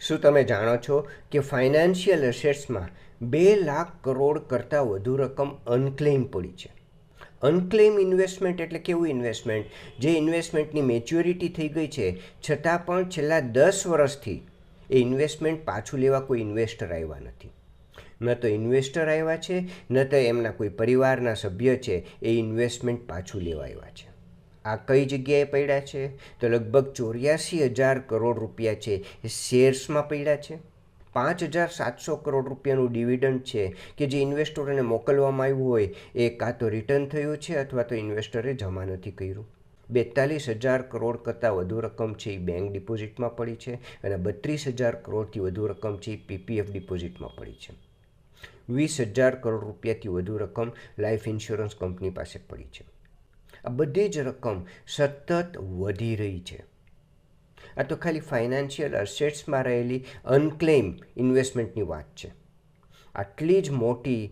શું તમે જાણો છો કે ફાઇનાન્શિયલ એસેટ્સમાં 2 લાખ કરોડ કરતાં વધુ રકમ અનક્લેમ પડી છે? અનક્લેમ ઇન્વેસ્ટમેન્ટ એટલે કેવું ઇન્વેસ્ટમેન્ટ? જે ઇન્વેસ્ટમેન્ટની મેચ્યોરિટી થઈ ગઈ છે છતાં પણ છેલ્લા 10 વર્ષથી એ ઇન્વેસ્ટમેન્ટ પાછું લેવા કોઈ ઇન્વેસ્ટર આવ્યા નથી. ન તો ઇન્વેસ્ટર આવ્યા છે, ન તો એમના કોઈ પરિવારના સભ્ય છે એ ઇન્વેસ્ટમેન્ટ પાછું લેવા આવ્યા છે. આ કઈ જગ્યાએ પડ્યા છે? તો લગભગ 84,000 કરોડ રૂપિયા છે એ શેર્સમાં પડ્યા છે. 5,700 કરોડ રૂપિયાનું ડિવિડન્ડ છે કે જે ઇન્વેસ્ટરોને મોકલવામાં આવ્યું હોય એ કાં તો રિટર્ન થયું છે અથવા તો ઇન્વેસ્ટરે જમા નથી કર્યું. 42,000 કરોડ કરતાં વધુ રકમ છે એ બેંક ડિપોઝિટમાં પડી છે અને 32,000 કરોડથી વધુ રકમ છે એ પીપીએફ ડિપોઝિટમાં પડી છે. 20,000 કરોડ રૂપિયાથી વધુ રકમ લાઈફ ઇન્સ્યોરન્સ કંપની પાસે પડી છે. આ બધી જ રકમ સતત વધી રહી છે. આ તો ખાલી ફાઇનાન્શિયલ એસેટ્સમાં રહેલી અનક્લેમ ઇન્વેસ્ટમેન્ટની વાત છે. આટલી જ મોટી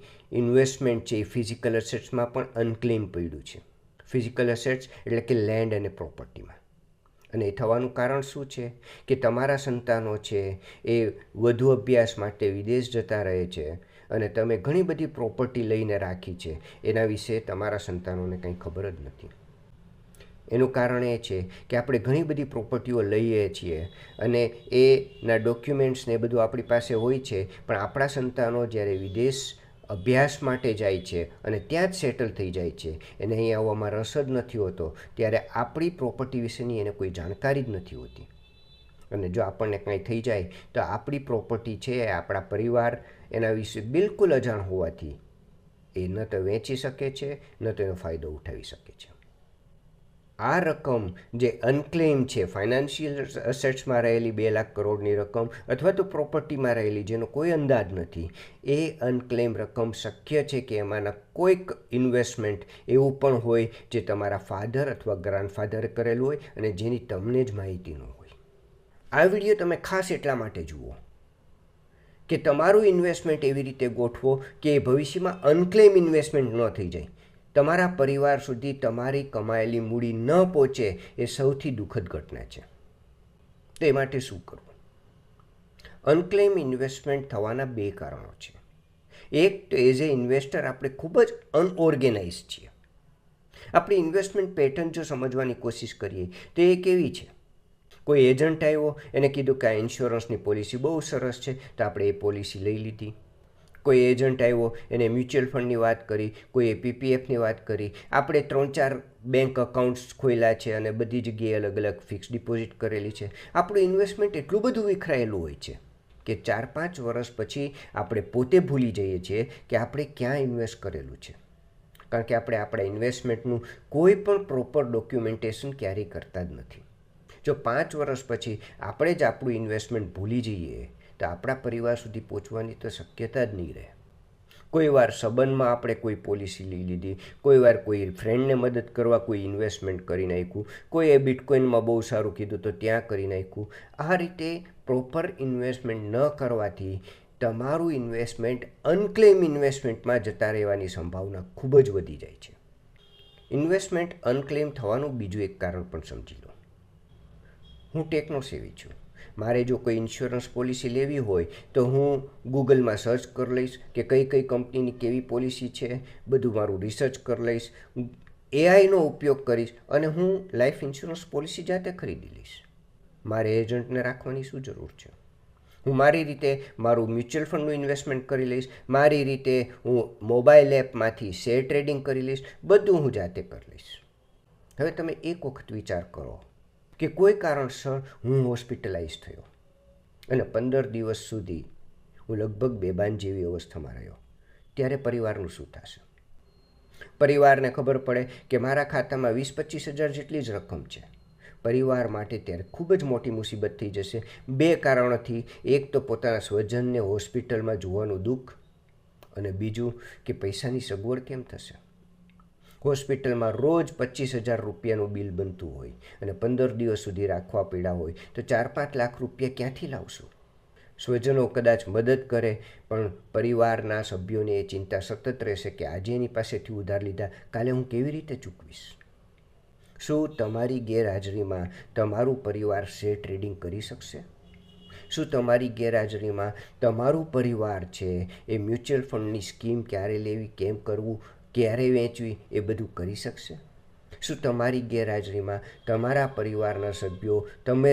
ઇન્વેસ્ટમેન્ટ છે એ ફિઝિકલ એસેટ્સમાં પણ અનક્લેમ પડ્યું છે. ફિઝિકલ એસેટ્સ એટલે કે લેન્ડ અને પ્રોપર્ટીમાં. અને એ થવાનું કારણ શું છે? કે તમારા સંતાનો છે એ વધુ અભ્યાસ માટે વિદેશ જતા રહે છે અને તમે ઘણી બધી પ્રોપર્ટી લઈને રાખી છે, એના વિશે તમારા સંતાનોને કંઈ ખબર જ નથી. એનું કારણ એ છે કે આપણે ઘણી બધી પ્રોપર્ટીઓ લઈએ છીએ અને એના ડોક્યુમેન્ટ્સને એ બધું આપણી પાસે હોય છે, પણ આપણા સંતાનો જ્યારે વિદેશ અભ્યાસ માટે જાય છે અને ત્યાં જ સેટલ થઈ જાય છે, એને અહીં આવવામાં રસ જ નથી હોતો, ત્યારે આપણી પ્રોપર્ટી વિશેની એને કોઈ જાણકારી જ નથી હોતી. અને જો આપણને કંઈ થઈ જાય તો આપણી પ્રોપર્ટી છે એ આપણા પરિવાર એના વિશે બિલકુલ અજાણ હોવાથી એ ન તો વેચી શકે છે, ન તો એનો ફાયદો ઉઠાવી શકે છે. આ રકમ જે અનક્લેમ છે, ફાઇનાન્શિયલ એસેટ્સમાં રહેલી 2 લાખ કરોડની રકમ અથવા તો પ્રોપર્ટીમાં રહેલી જેનો કોઈ અંદાજ નથી, એ અનક્લેમ રકમ શક્ય છે કે એમાંના કોઈક ઇન્વેસ્ટમેન્ટ એવું પણ હોય જે તમારા ફાધર અથવા ગ્રાન્ડફાધરે કરેલું હોય અને જેની તમને જ માહિતી ન હોય. આ વિડીયો તમે ખાસ એટલા માટે જુઓ કે તમારું ઇન્વેસ્ટમેન્ટ એવી રીતે ગોઠવો કે એ ભવિષ્યમાં અનક્લેમ ઇન્વેસ્ટમેન્ટ ન થઈ જાય. તમારા પરિવાર સુધી તમારી કમાયેલી મૂડી ન પહોંચે એ સૌથી દુઃખદ ઘટના છે. તો એ માટે શું કરવું? અનક્લેમ ઇન્વેસ્ટમેન્ટ થવાના 2 કારણો છે. એક તો એઝ એ ઇન્વેસ્ટર આપણે ખૂબ જ અનઓર્ગેનાઇઝ છીએ. આપણી ઇન્વેસ્ટમેન્ટ પેટર્ન જો સમજવાની કોશિશ કરીએ તો એ કેવી છે? કોઈ એજન્ટ આવ્યો, એને કીધું કે આ ઇન્સ્યોરન્સની પોલિસી બહુ સરસ છે, તો આપણે એ પોલિસી લઈ લીધી. કોઈ એજન્ટ આવ્યો, એને મ્યુચ્યુઅલ ફંડની વાત કરી, કોઈએ પીપીએફની વાત કરી, આપણે 3-4 બેંક અકાઉન્ટ્સ ખોલ્યા છે અને બધી જગ્યાએ અલગ અલગ ફિક્સ ડિપોઝિટ કરેલી છે. આપણું ઇન્વેસ્ટમેન્ટ એટલું બધું વિખરાયેલું હોય છે કે 4-5 વર્ષ પછી આપણે પોતે ભૂલી જઈએ છીએ કે આપણે ક્યાં ઇન્વેસ્ટ કરેલું છે, કારણ કે આપણે આપણા ઇન્વેસ્ટમેન્ટનું કોઈ પણ પ્રોપર ડોક્યુમેન્ટેશન ક્યારેય કરતા જ નથી. જો 5 વર્ષ પછી આપણે જ આપણું ઇન્વેસ્ટમેન્ટ ભૂલી જઈએ તો આપણા પરિવાર સુધી પહોંચવાની તો શક્યતા જ નહીં રહે. કોઈ વાર સંબંધમાં આપણે કોઈ પોલિસી લઈ લીધી, કોઈ વાર કોઈ ફ્રેન્ડને મદદ કરવા કોઈ ઇન્વેસ્ટમેન્ટ કરી નાખ્યું, કોઈએ બિટકોઇનમાં બહુ સારું કીધું તો ત્યાં કરી નાખ્યું. આ રીતે પ્રોપર ઇન્વેસ્ટમેન્ટ ન કરવાથી તમારું ઇન્વેસ્ટમેન્ટ અનક્લેમ ઇન્વેસ્ટમેન્ટમાં જતા રહેવાની સંભાવના ખૂબ જ વધી જાય છે. ઇન્વેસ્ટમેન્ટ અનક્લેમ થવાનું બીજું એક કારણ પણ સમજી લો. હું ટેકનો સેવી છું. મારે જો કોઈ ઇન્સ્યોરન્સ પોલિસી લેવી હોય તો હું ગૂગલમાં સર્ચ કરી લઈશ કે કઈ કઈ કંપનીની કેવી પોલિસી છે, બધું મારું રિસર્ચ કરી લઈશ, એઆઈનો ઉપયોગ કરીશ અને હું લાઈફ ઇન્સ્યોરન્સ પોલિસી જાતે ખરીદી લઈશ. મારે એજન્ટને રાખવાની શું જરૂર છે? હું મારી રીતે મારું મ્યુચ્યુઅલ ફંડનું ઇન્વેસ્ટમેન્ટ કરી લઈશ, મારી રીતે હું મોબાઈલ એપમાંથી શેર ટ્રેડિંગ કરી લઈશ, બધું હું જાતે કરી લઈશ. હવે તમે એક વખત વિચાર કરો કે કોઈ કારણસર હું હોસ્પિટલાઇઝ થયો અને 15 દિવસ સુધી હું લગભગ બેભાન જેવી અવસ્થામાં રહ્યો, ત્યારે પરિવારનું શું થશે? પરિવારને ખબર પડે કે મારા ખાતામાં 20-25 હજાર જેટલી જ રકમ છે. પરિવાર માટે ત્યારે ખૂબ જ મોટી મુસીબત થઈ જશે. 2 કારણોથી. એક તો પોતાના સ્વજનને હોસ્પિટલમાં જોવાનું દુઃખ અને બીજું કે પૈસાની સગવડ કેમ થશે? હોસ્પિટલમાં રોજ 25,000 રૂપિયાનું બિલ બનતું હોય અને 15 દિવસ સુધી રાખવા પડ્યા હોય તો 4-5 લાખ રૂપિયા ક્યાંથી લાવશું? સ્વજનો કદાચ મદદ કરે પણ પરિવારના સભ્યોને એ ચિંતા સતત રહેશે કે આજે એની પાસેથી ઉધાર લીધા, કાલે હું કેવી રીતે ચૂકવીશ? શું તમારી ગેરહાજરીમાં તમારું પરિવાર શેર ટ્રેડિંગ કરી શકશે? શું તમારી ગેરહાજરીમાં તમારું પરિવાર છે એ મ્યુચ્યુઅલ ફંડની સ્કીમ ક્યારે લેવી, કેમ કરવું, ક્યારે વેચવી એ બધું કરી શકશે? શું તમારી ગેરહાજરીમાં તમારા પરિવારના સભ્યો તમે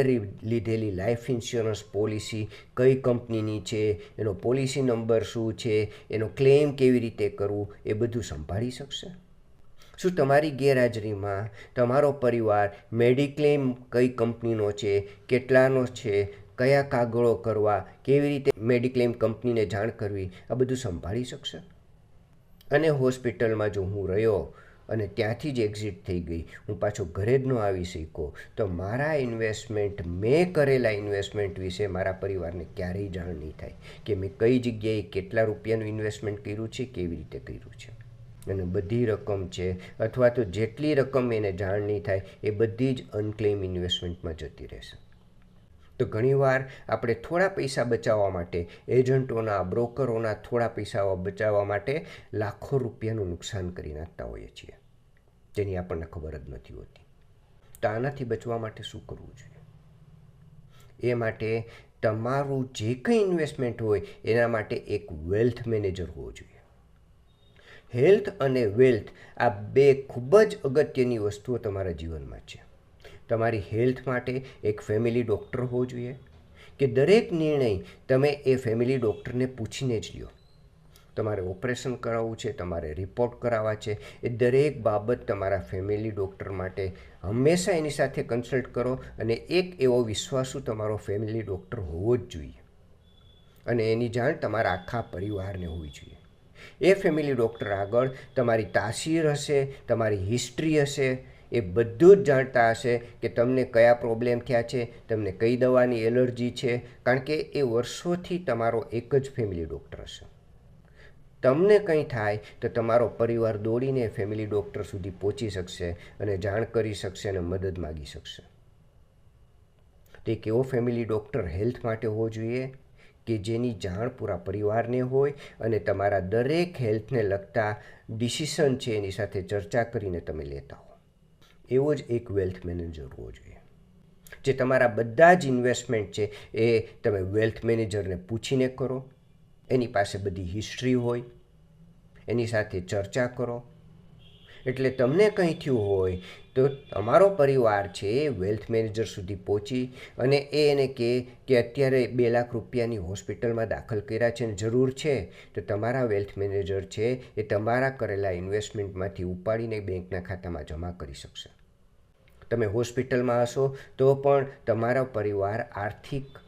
લીધેલી લાઈફ ઇન્સ્યોરન્સ પોલિસી કઈ કંપનીની છે, એનો પોલિસી નંબર શું છે, એનો ક્લેમ કેવી રીતે કરવું એ બધું સંભાળી શકશે? શું તમારી ગેરહાજરીમાં તમારો પરિવાર મેડિક્લેમ કઈ કંપનીનો છે, કેટલાનો છે, કયા કાગળો કરવા, કેવી રીતે મેડિક્લેમ કંપનીને જાણ કરવી, આ બધું સંભાળી શકશે? અને હોસ્પિટલમાં જો હું રહ્યો અને ત્યાંથી જ એક્ઝિટ થઈ ગઈ, હું પાછો ઘરે જ ન આવી શક્યો, તો મારા ઇન્વેસ્ટમેન્ટ, મેં કરેલા ઇન્વેસ્ટમેન્ટ વિશે મારા પરિવારને ક્યારેય જાણ નહીં થાય કે મેં કઈ જગ્યાએ કેટલા રૂપિયાનું ઇન્વેસ્ટમેન્ટ કર્યું છે, કેવી રીતે કર્યું છે. અને બધી રકમ છે અથવા તો જેટલી રકમ એને જાણ નહીં થાય એ બધી જ અનક્લેમ ઇન્વેસ્ટમેન્ટમાં જતી રહેશે. તો ઘણીવાર આપણે થોડા પૈસા બચાવવા માટે, એજન્ટોના, બ્રોકરોના થોડા પૈસા બચાવવા માટે લાખો રૂપિયાનું નુકસાન કરી નાખતા હોઈએ છીએ, જેની આપણને ખબર જ નથી હોતી. તો આનાથી બચવા માટે શું કરવું જોઈએ? એ માટે તમારું જે કંઈ ઇન્વેસ્ટમેન્ટ હોય એના માટે એક વેલ્થ મેનેજર હોવો જોઈએ. હેલ્થ અને વેલ્થ આ બે ખૂબ જ અગત્યની વસ્તુઓ તમારા જીવનમાં છે. તમારી હેલ્થ માટે એક ફેમિલી ડૉક્ટર હોવો જોઈએ કે દરેક નિર્ણય તમે એ ફેમિલી ડૉક્ટરને પૂછીને જ લ્યો. તમારે ઓપરેશન કરાવવું છે, તમારે રિપોર્ટ કરાવવા છે, એ દરેક બાબત તમારા ફેમિલી ડૉક્ટર માટે હંમેશા એની સાથે કન્સલ્ટ કરો. અને એક એવો વિશ્વાસુ તમારો ફેમિલી ડૉક્ટર હોવો જ જોઈએ અને એની જાણ તમારા આખા પરિવારને હોવી જોઈએ. એ ફેમિલી ડૉક્ટર આગળ તમારી તાસીર હશે, તમારી હિસ્ટ્રી હશે, એ બધું જ જાણતા હશે કે તમને કયા પ્રોબ્લેમ થયા છે, તમને કઈ દવાની એલર્જી છે, કારણ કે એ વર્ષોથી તમારો એક જ ફેમિલી ડૉક્ટર હશે. તમને કંઈ થાય તો તમારો પરિવાર દોડીને ફેમિલી ડૉક્ટર સુધી પહોંચી શકશે અને જાણ કરી શકશે અને મદદ માગી શકશે. તો એક એવો ફેમિલી ડૉક્ટર હેલ્થ માટે હોવો જોઈએ કે જેની જાણ પૂરા પરિવારને હોય અને તમારા દરેક હેલ્થને લગતા ડિસિઝન છે એની સાથે ચર્ચા કરીને તમે લેતા હો. એવો જ એક વેલ્થ મેનેજર હોવો જોઈએ જે તમારા બધા જ ઇન્વેસ્ટમેન્ટ છે એ તમે વેલ્થ મેનેજરને પૂછીને કરો, એની પાસે બધી હિસ્ટ્રી હોય, એની સાથે ચર્ચા કરો. એટલે તમને કંઈ થયું હોય તો તમારો પરિવાર છે એ વેલ્થ મેનેજર સુધી પહોંચી અને એને કહે કે અત્યારે 2 લાખ રૂપિયાની હોસ્પિટલમાં દાખલ કર્યા છે અને જરૂર છે, તો તમારા વેલ્થ મેનેજર છે એ તમારા કરેલા ઇન્વેસ્ટમેન્ટમાંથી ઉપાડીને બેંકના ખાતામાં જમા કરી શકશે. તમે હોસ્પિટલમાં હશો તો પણ તમારો પરિવાર આર્થિક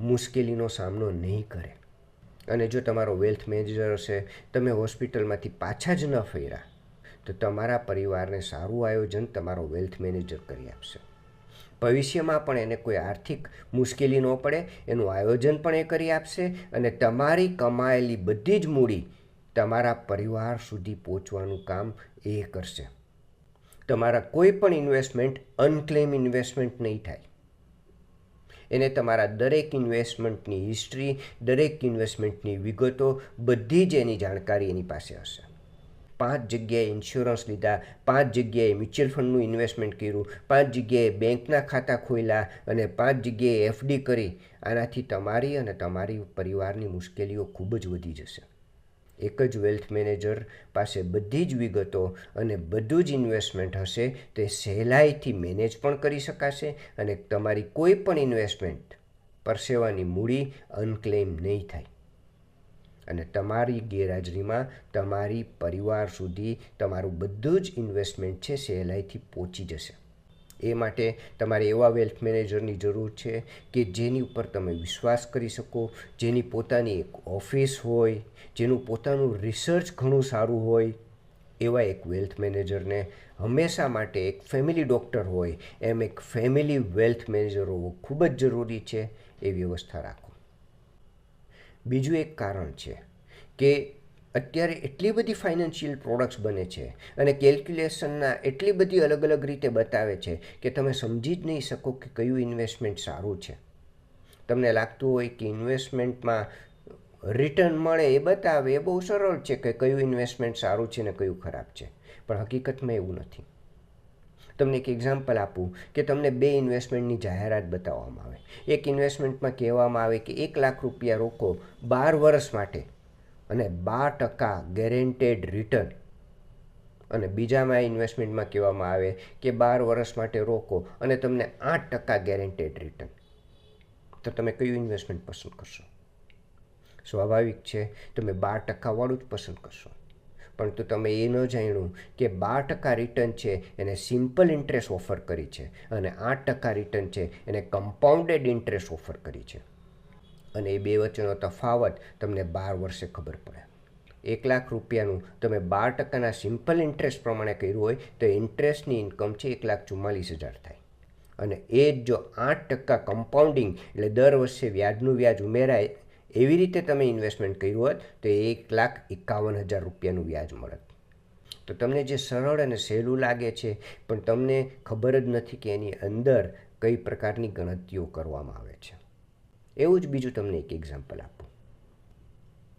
મુશ્કેલીનો સામનો નહીં કરે. અને જો તમારો વેલ્થ મેનેજર હશે, તમે હોસ્પિટલમાંથી પાછા જ ન ફર્યા, તો તમારા પરિવારને સારું આયોજન તમારો વેલ્થ મેનેજર કરી આપશે. ભવિષ્યમાં પણ એને કોઈ આર્થિક મુશ્કેલી ન પડે એનું આયોજન પણ એ કરી આપશે અને તમારી કમાયેલી બધી જ મૂડી તમારા પરિવાર સુધી પહોંચવાનું કામ એ કરશે. તમારા કોઈ પણ ઇન્વેસ્ટમેન્ટ અનક્લેમ ઇન્વેસ્ટમેન્ટ નહીં થાય. એને તમારા દરેક ઇન્વેસ્ટમેન્ટની હિસ્ટ્રી, દરેક ઇન્વેસ્ટમેન્ટની વિગતો બધી જ એની જાણકારી એની પાસે હશે. 5 જગ્યાએ ઇન્સ્યોરન્સ લીધા, 5 જગ્યાએ મ્યુચ્યુઅલ ફંડનું ઇન્વેસ્ટમેન્ટ કર્યું, 5 જગ્યાએ બેંકના ખાતા ખોલ્યા અને 5 જગ્યાએ FD કરી. આનાથી તમારી અને તમારી પરિવારની મુશ્કેલીઓ ખૂબ જ વધી જશે. એક જ વેલ્થ મેનેજર પાસે બધી જ વિગતો અને બધું જ ઇન્વેસ્ટમેન્ટ હશે તે સહેલાઈથી મેનેજ પણ કરી શકાશે અને તમારી કોઈ પણ ઇન્વેસ્ટમેન્ટ પરસેવાની મૂડી અનક્લેમ નહીં થાય અને તમારી ગેરહાજરીમાં તમારી પરિવાર સુધી તમારું બધું જ ઇન્વેસ્ટમેન્ટ છે સહેલાઈથી પહોંચી જશે. એ માટે તમારે એવા વેલ્થ મેનેજરની જરૂર છે કે જેની ઉપર તમે વિશ્વાસ કરી શકો, જેની પોતાની એક ઓફિસ હોય, જેનું પોતાનું રિસર્ચ ઘણું સારું હોય. એવા એક વેલ્થ મેનેજરને હંમેશા માટે એક ફેમિલી ડૉક્ટર હોય એમ એક ફેમિલી વેલ્થ મેનેજર હોવો ખૂબ જ જરૂરી છે. એ વ્યવસ્થા રાખો. બીજું એક કારણ છે કે અત્યારે એટલી બધી ફાઇનાન્શિયલ પ્રોડક્ટ્સ બને છે અને કેલ્ક્યુલેશનના એટલી બધી અલગ અલગ રીતે બતાવે છે કે તમે સમજી જ નહીં શકો કે કયું ઇન્વેસ્ટમેન્ટ સારું છે. તમને લાગતું હોય કે ઇન્વેસ્ટમેન્ટમાં રિટર્ન મળે એ બતાવે એ બહુ સરળ છે કે કયું ઇન્વેસ્ટમેન્ટ સારું છે ને કયું ખરાબ છે, પણ હકીકતમાં એવું નથી. તમને એક એક્ઝામ્પલ આપું કે તમને બે ઇન્વેસ્ટમેન્ટની જાહેરાત બતાવવામાં આવે. એક ઇન્વેસ્ટમેન્ટમાં કહેવામાં આવે કે 1,00,000 રૂપિયા રોકો 12 વર્ષ માટે અને 12% ગેરેન્ટેડ રિટર્ન, અને બીજામાં ઇન્વેસ્ટમેન્ટમાં કહેવામાં આવે કે 12 વર્ષ માટે રોકો અને તમને 8% ગેરેન્ટેડ રિટર્ન. તો તમે કયું ઇન્વેસ્ટમેન્ટ પસંદ કરશો? સ્વાભાવિક છે તમે 12% વાળું જ પસંદ કરશો. પરંતુ તમે એ ન જાણ્યું કે 12% રિટર્ન છે એને સિમ્પલ ઇન્ટરેસ્ટ ઓફર કરી છે અને 8% રિટર્ન છે એને કમ્પાઉન્ડેડ ઇન્ટરેસ્ટ ઓફર કરી છે. અને એ બે વચ્ચેનો તફાવત તમને 12 વર્ષે ખબર પડે. 1,00,000 રૂપિયાનું તમે 12%ના સિમ્પલ ઇન્ટરેસ્ટ પ્રમાણે કર્યું હોય તો ઇન્ટરેસ્ટની ઇન્કમ છે 1,44,000 થાય. અને એ જ જો 8% કમ્પાઉન્ડિંગ એટલે દર વર્ષે વ્યાજનું વ્યાજ ઉમેરાય એવી રીતે તમે ઇન્વેસ્ટમેન્ટ કર્યું હોત તો 1,51,000 રૂપિયાનું વ્યાજ મળત. તો તમને જે સરળ અને સહેલું લાગે છે પણ તમને ખબર જ નથી કે એની અંદર કઈ પ્રકારની ગણતરીઓ કરવામાં આવે છે. એવું જ બીજું તમને એક એક્ઝામ્પલ આપું.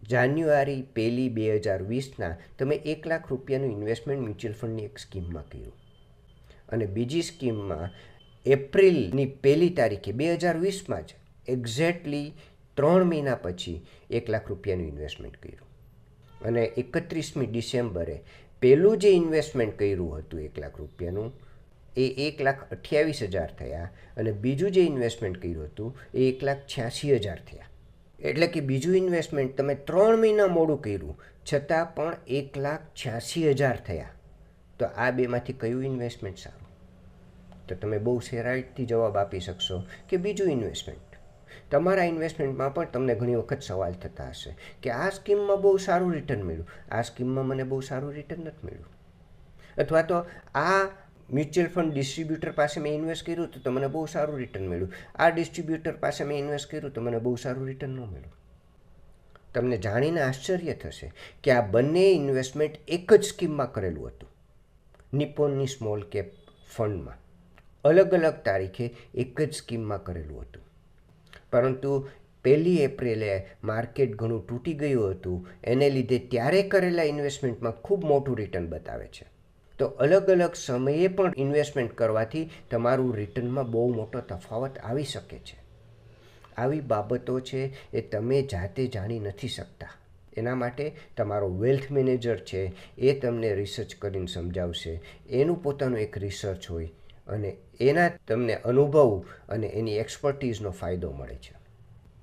જાન્યુઆરી 1, 2020ના તમે 1,00,000 રૂપિયાનું ઇન્વેસ્ટમેન્ટ મ્યુચ્યુઅલ ફંડની એક સ્કીમમાં કર્યું અને બીજી સ્કીમમાં એપ્રિલની 1 તારીખે 2020માં જ એક્ઝેક્ટલી 3 મહિના પછી 1,00,000 રૂપિયાનું ઇન્વેસ્ટમેન્ટ કર્યું અને 31મી ડિસેમ્બરે પહેલું જે ઇન્વેસ્ટમેન્ટ કર્યું હતું 1,00,000 રૂપિયાનું એ 1,28,000 થયા અને બીજું જે ઇન્વેસ્ટમેન્ટ કર્યું હતું એ 1,86,000 થયા. એટલે કે બીજું ઇન્વેસ્ટમેન્ટ તમે 3 મહિના મોડું કર્યું છતાં પણ 1,86,000 થયા. તો આ બેમાંથી કયું ઇન્વેસ્ટમેન્ટ સારું? તો તમે બહુ સહેલાઈથી જવાબ આપી શકશો કે બીજું ઇન્વેસ્ટમેન્ટ. તમારા ઇન્વેસ્ટમેન્ટમાં પણ તમને ઘણી વખત સવાલ થતા હશે કે આ સ્કીમમાં બહુ સારું રિટર્ન મળ્યું, આ સ્કીમમાં મને બહુ સારું રિટર્ન નથી મળ્યું, અથવા તો આ મ્યુચ્યુઅલ ફંડ ડિસ્ટ્રીબ્યુટર પાસે મેં ઇન્વેસ્ટ કર્યું તો મને બહુ સારું રિટર્ન મળ્યું, આ ડિસ્ટ્રીબ્યુટર પાસે મેં ઇન્વેસ્ટ કર્યું તો મને બહુ સારું રિટર્ન ન મળ્યું. તમને જાણીને આશ્ચર્ય થશે કે આ બંને ઇન્વેસ્ટમેન્ટ એક જ સ્કીમમાં કરેલું હતું. નિપ્પોનની સ્મોલ કેપ ફંડમાં અલગ અલગ તારીખે એક જ સ્કીમમાં કરેલું હતું. પરંતુ 1 એપ્રિલે માર્કેટ ઘણું તૂટી ગયું હતું, એને લીધે ત્યારે કરેલા ઇન્વેસ્ટમેન્ટમાં ખૂબ મોટું રિટર્ન બતાવે છે. તો અલગ અલગ સમયે પણ ઇન્વેસ્ટમેન્ટ કરવાથી તમારું રિટર્નમાં બહુ મોટો તફાવત આવી શકે છે. આવી બાબતો છે એ તમે જાતે જાણી નથી શકતા. એના માટે તમારો વેલ્થ મેનેજર છે એ તમને રિસર્ચ કરીને સમજાવશે. એનું પોતાનું એક રિસર્ચ હોય અને એના તમને અનુભવ અને એની એક્સપર્ટીઝનો ફાયદો મળે છે.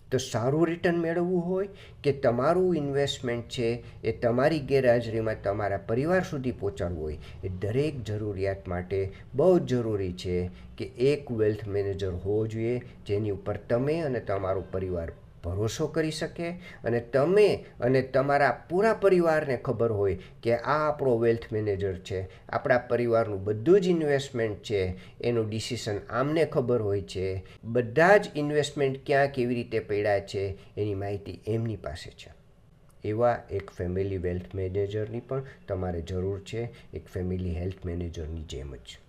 તો સારું રિટર્ન મેળવવું હોય કે તમારું ઇન્વેસ્ટમેન્ટ છે એ તમારી ગેરહાજરીમાં તમારા પરિવાર સુધી પહોંચાડવું હોય, એ દરેક જરૂરિયાત માટે બહુ જ જરૂરી છે કે એક વેલ્થ મેનેજર હોવો જોઈએ જેની ઉપર તમે અને તમારું પરિવાર ભરોસો કરી શકે અને તમે અને તમારા પૂરા પરિવારને ખબર હોય કે આ આપણો વેલ્થ મેનેજર છે, આપણા પરિવારનું બધું જ ઇન્વેસ્ટમેન્ટ છે એનું ડિસિઝન આમને ખબર હોય છે, બધા જ ઇન્વેસ્ટમેન્ટ ક્યાં કેવી રીતે પડ્યા છે એની માહિતી એમની પાસે છે. એવા એક ફેમિલી વેલ્થ મેનેજરની પણ તમારે જરૂર છે, એક ફેમિલી હેલ્થ મેનેજરની જેમ જ.